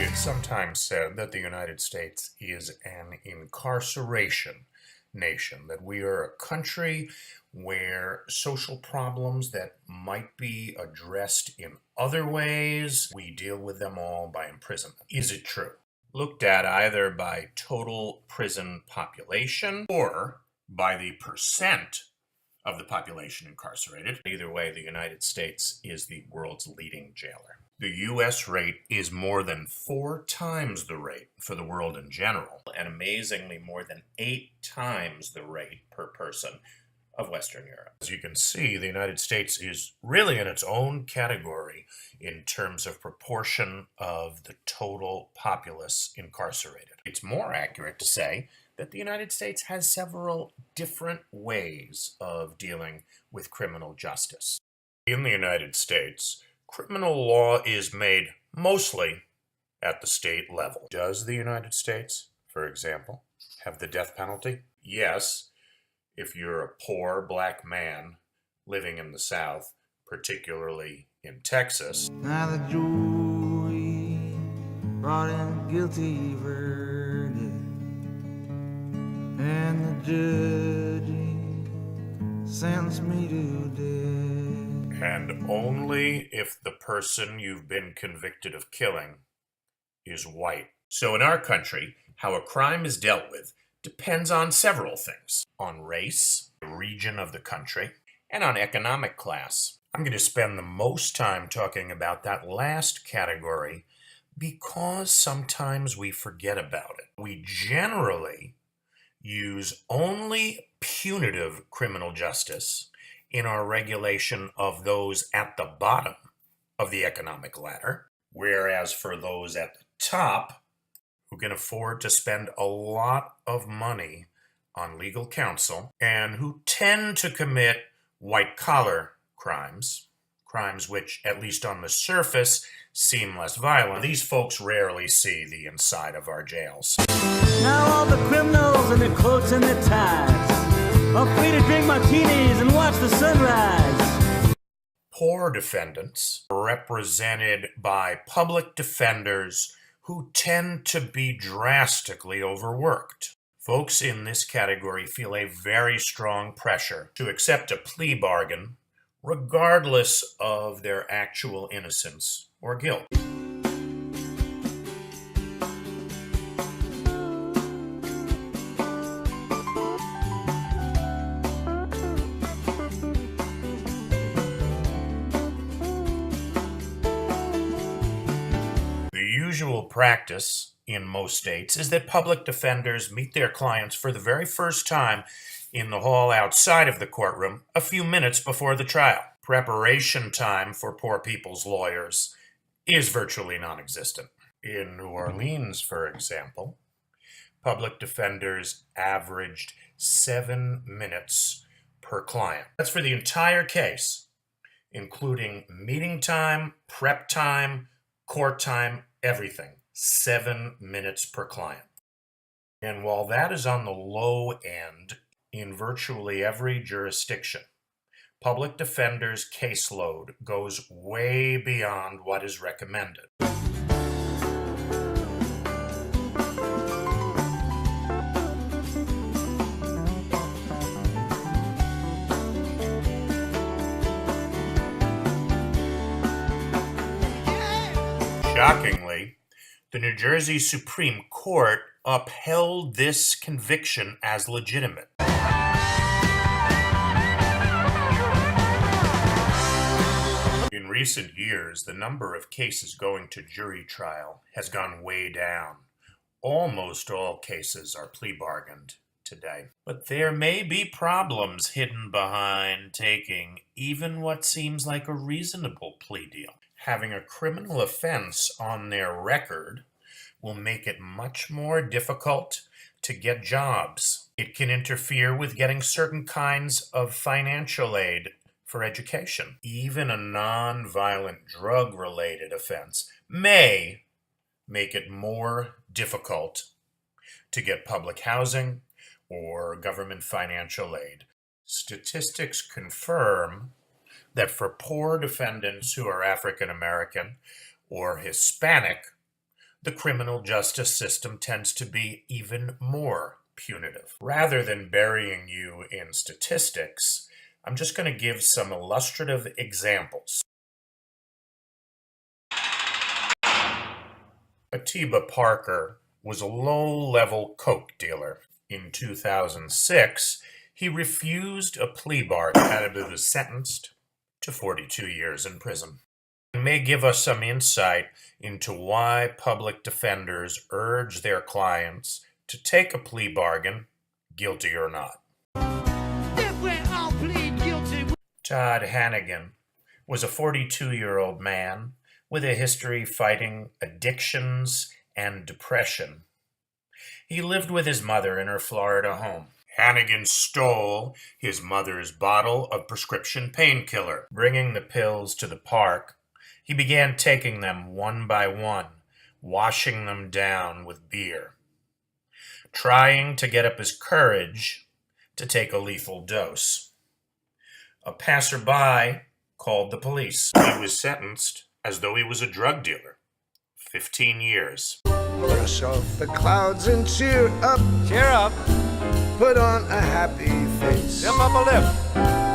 It's sometimes said that the United States is an incarceration nation, that we are a country where social problems that might be addressed in other ways, we deal with them all by imprisonment. Is it true? Looked at either by total prison population or by the percent of the population incarcerated. Either way, the United States is the world's leading jailer. The U.S. rate is more than 4 times the rate for the world in general, and amazingly more than 8 times the rate per person of Western Europe. As you can see, the United States is really in its own category in terms of proportion of the total populace incarcerated. It's more accurate to say that the United States has several different ways of dealing with criminal justice. In the United States, criminal law is made mostly at the state level. Does the United States, for example, have the death penalty? Yes, if you're a poor black man living in the South, particularly in Texas. Now the jury brought in a guilty verdict, and the judge sentenced me to death. And only if the person you've been convicted of killing is white. So in our country, how a crime is dealt with depends on several things. On race, region of the country, and on economic class. I'm going to spend the most time talking about that last category because sometimes we forget about it. We generally use only punitive criminal justice in our regulation of those at the bottom of the economic ladder, whereas for those at the top who can afford to spend a lot of money on legal counsel and who tend to commit white-collar crimes which, at least on the surface, seem less violent. These folks rarely see the inside of our jails. Now all the criminals in their coats and their ties are free to drink martinis and watch the sunrise. Poor defendants are represented by public defenders who tend to be drastically overworked. Folks in this category feel a very strong pressure to accept a plea bargain regardless of their actual innocence or guilt. The usual practice in most states is that public defenders meet their clients for the very first time in the hall outside of the courtroom a few minutes before the trial. Preparation time for poor people's lawyers is virtually non-existent. In New Orleans, for example, public defenders averaged 7 minutes per client. That's for the entire case, including meeting time, prep time, court time, everything. 7 minutes per client. And while that is on the low end in virtually every jurisdiction, public defenders' caseload goes way beyond what is recommended. Shockingly, the New Jersey Supreme Court upheld this conviction as legitimate. In recent years, the number of cases going to jury trial has gone way down. Almost all cases are plea bargained today. But there may be problems hidden behind taking even what seems like a reasonable plea deal. Having a criminal offense on their record will make it much more difficult to get jobs. It can interfere with getting certain kinds of financial aid for education. Even a non-violent drug-related offense may make it more difficult to get public housing or government financial aid. Statistics confirm that for poor defendants who are African American or Hispanic, the criminal justice system tends to be even more punitive. Rather than burying you in statistics, I'm just going to give some illustrative examples. Atiba Parker was a low-level coke dealer. In 2006, he refused a plea bargain and was sentenced to 42 years in prison. It may give us some insight into why public defenders urge their clients to take a plea bargain, guilty or not. If we all plead guilty. Todd Hannigan was a 42-year-old man with a history fighting addictions and depression. He lived with his mother in her Florida home. Hannigan stole his mother's bottle of prescription painkiller. Bringing the pills to the park, he began taking them one by one, washing them down with beer, trying to get up his courage to take a lethal dose. A passerby called the police. He was sentenced as though he was a drug dealer. 15 years. Brush off the clouds and cheer up. Cheer up. Put on a happy face. Step up a lift.